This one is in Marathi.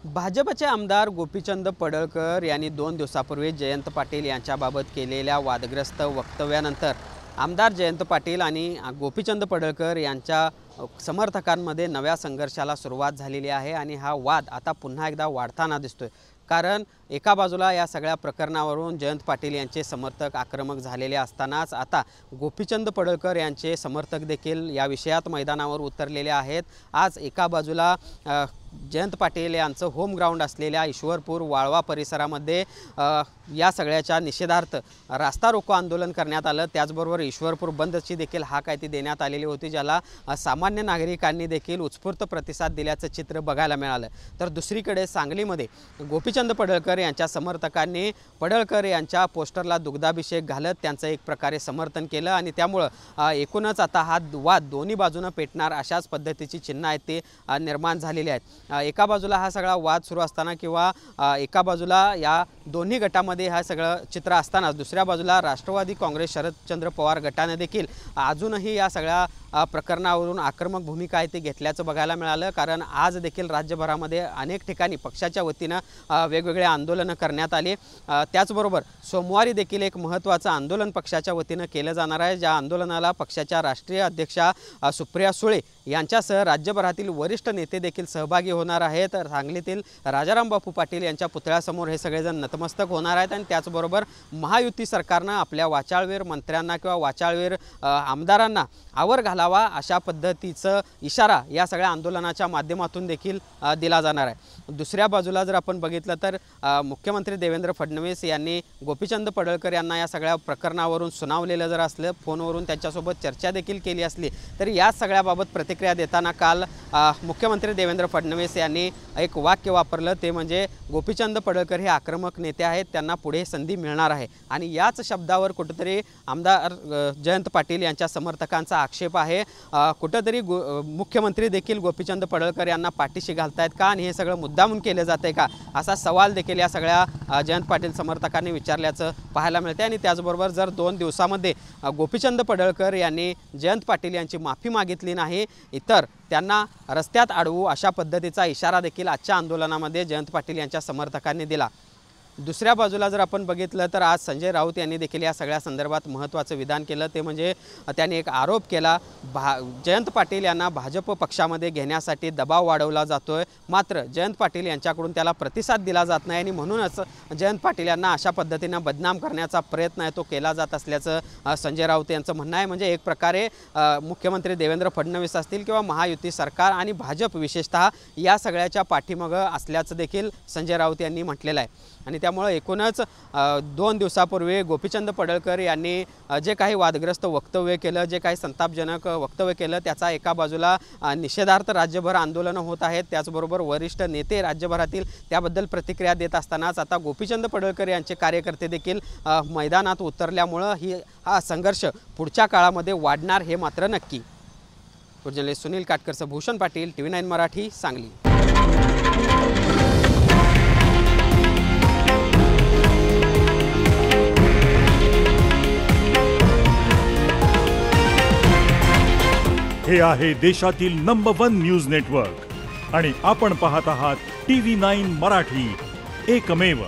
भाजपचे आमदार गोपीचंद पडळकर यांनी 2 दिवसापूर्वी जयंत पाटील यांच्याबाबत केलेल्या वादग्रस्त वक्तव्यानंतर आमदार जयंत पाटील आणि गोपीचंद पडळकर यांच्या समर्थकांमध्ये नव्या संघर्षाला सुरुवात झालेली आहे आणि हा वाद आता पुन्हा एकदा वाढताना दिसतोय। कारण एका बाजूला या सगळ्या प्रकरणावरून जयंत पाटील यांचे समर्थक आक्रमक झालेले असतानाच आता गोपीचंद पडळकर यांचे समर्थक देखील या विषयात मैदानावर उतरलेले आहेत। आज एका बाजूला जयंत पाटील यांचं होम ग्राउंड असलेल्या ईश्वरपूर वाळवा परिसरामध्ये या सगळ्याच्या निषेधार्थ रास्ता रोको आंदोलन करण्यात आलं। त्याचबरोबर ईश्वरपूर बंदची देखील हाक देण्यात आलेली होती, ज्याला सामान्य नागरिकांनी देखील उत्स्फूर्त प्रतिसाद दिल्याचं चित्र बघायला मिळालं। तर दुसरीकडे सांगलीमध्ये गोपीचंद पडळकर यांच्या समर्थकांनी पडळकर यांच्या पोस्टरला दुग्धाभिषेक घालत त्यांचं एक प्रकारे समर्थन केलं आणि त्यामुळं एकूणच आता हा वाद दोन्ही बाजूने पेटणार अशाच पद्धतीची चिन्ह आहेत ते निर्माण झालेली आहेत। एका बाजूला हा सगळा वाद सुरू असताना किंवा एका बाजूला या दोन्ही गटामध्ये हा सगळं चित्र असताना दुसऱ्या बाजूला राष्ट्रवादी काँग्रेस शरदचंद्र पवार गटाने देखील अजूनही या सगळ्या प्रकरणावरून आक्रमक भूमिका आहे ते घेतल्याचं बघायला मिळालं। कारण आज देखील राज्यभरामध्ये अनेक ठिकाणी पक्षाच्या वतीनं वेगवेगळे आंदोलनं करण्यात आले। त्याचबरोबर सोमवारी देखील एक महत्त्वाचं आंदोलन पक्षाच्या वतीनं केलं जाणार आहे, ज्या आंदोलनाला पक्षाच्या राष्ट्रीय अध्यक्षा सुप्रिया सुळे यांच्यासह राज्यभरातील वरिष्ठ नेते देखील सहभागी होणार आहेत। तर सांगलीतील राजाराम बापू पाटील यांच्या पुतळ्यासमोर हे सगळेजण नतमस्तक होणार आहेत आणि त्याचबरोबर महायुती सरकारनं आपल्या वाचाळवीर मंत्र्यांना किंवा वाचाळवीर आमदारांना आवर घालावा अशा पद्धतीचा इशारा या सगळ्या आंदोलनाच्या माध्यमातून देखील दिला जाणार आहे। दुसऱ्या बाजूला जर आपण बघितलं तर मुख्यमंत्री देवेंद्र फडणवीस यांनी गोपीचंद पडळकर यांना या सगळ्या प्रकरणावरून सुनावलेलं जर असलं, फोनवरून त्यांच्यासोबत चर्चा देखील केली असली, तर या सगळ्याबाबत प्रतिक्रिया देताना काल मुख्यमंत्री देवेंद्र फडणवीस यांनी एक वाक्य वापरलं, ते म्हणजे गोपीचंद पडळकर हे आक्रमक नेते आहेत, त्यांना पुढे संधी मिळणार आहे। आणि याच शब्दावर कुठेतरी आमदार जयंत पाटील यांच्या समर्थकांचा आक्षेप आहे। कुठेतरी मुख्यमंत्री देखील गोपीचंद पडळकर यांना पाठीशी घालतायत का आणि हे सगळं मुद्दामून केले जाते का असा सवाल देखील या सगळ्या जयंत पाटील समर्थकांनी विचारल्याचं पाहायला मिळते। आणि त्याचबरोबर जर 2 दिवसामध्ये गोपीचंद पडळकर यांनी जयंत पाटील यांची माफी मागितली नाही, इतर त्यांना रस्त्यात अडवू अशा पद्धतीचा इशारा देखील आजच्या आंदोलनामध्ये जयंत पाटील यांच्या समर्थकांनी दिला। दुसऱ्या बाजूला जर आपण बघितलं तर आज संजय राऊत यांनी देखील या सगळ्या संदर्भात महत्त्वाचं विधान केलं, ते म्हणजे त्यांनी एक आरोप केला, जयंत पाटील यांना भाजप पक्षामध्ये घेण्यासाठी दबाव वाढवला जातोय, मात्र जयंत पाटील यांच्याकडून त्याला प्रतिसाद दिला जात नाही आणि म्हणूनच जयंत पाटील यांना अशा पद्धतीनं बदनाम करण्याचा प्रयत्न आहे तो केला जात असल्याचं संजय राऊत यांचं म्हणणं आहे। म्हणजे एक प्रकारे मुख्यमंत्री देवेंद्र फडणवीस असतील किंवा महायुती सरकार आणि भाजप विशेषतः या सगळ्याच्या पाठीमागं असल्याचं देखील संजय राऊत यांनी म्हटलेलं आहे। आणि त्यामुळे एकूणच 2 दिवसापूर्वी गोपीचंद पडळकर यांनी जे काही वादग्रस्त वक्तव्य केलं, जे काही संतापजनक वक्तव्य केलं, त्याचा एका बाजूला निषेधार्थ राज्यभर आंदोलनं होत आहेत, त्याचबरोबर वरिष्ठ नेते राज्यभरातील त्याबद्दल प्रतिक्रिया देत असतानाच आता गोपीचंद पडळकर यांचे कार्यकर्ते देखील मैदानात उतरल्यामुळं हा संघर्ष पुढच्या काळामध्ये वाढणार हे मात्र नक्की। जर्नलिस्ट सुनील काटकरसह भूषण पाटील, TV9 मराठी, सांगली। हे आहे देशातील नंबर 1 न्यूज नेटवर्क आणि आपण पाहत आहात TV9 मराठी, एकमेव।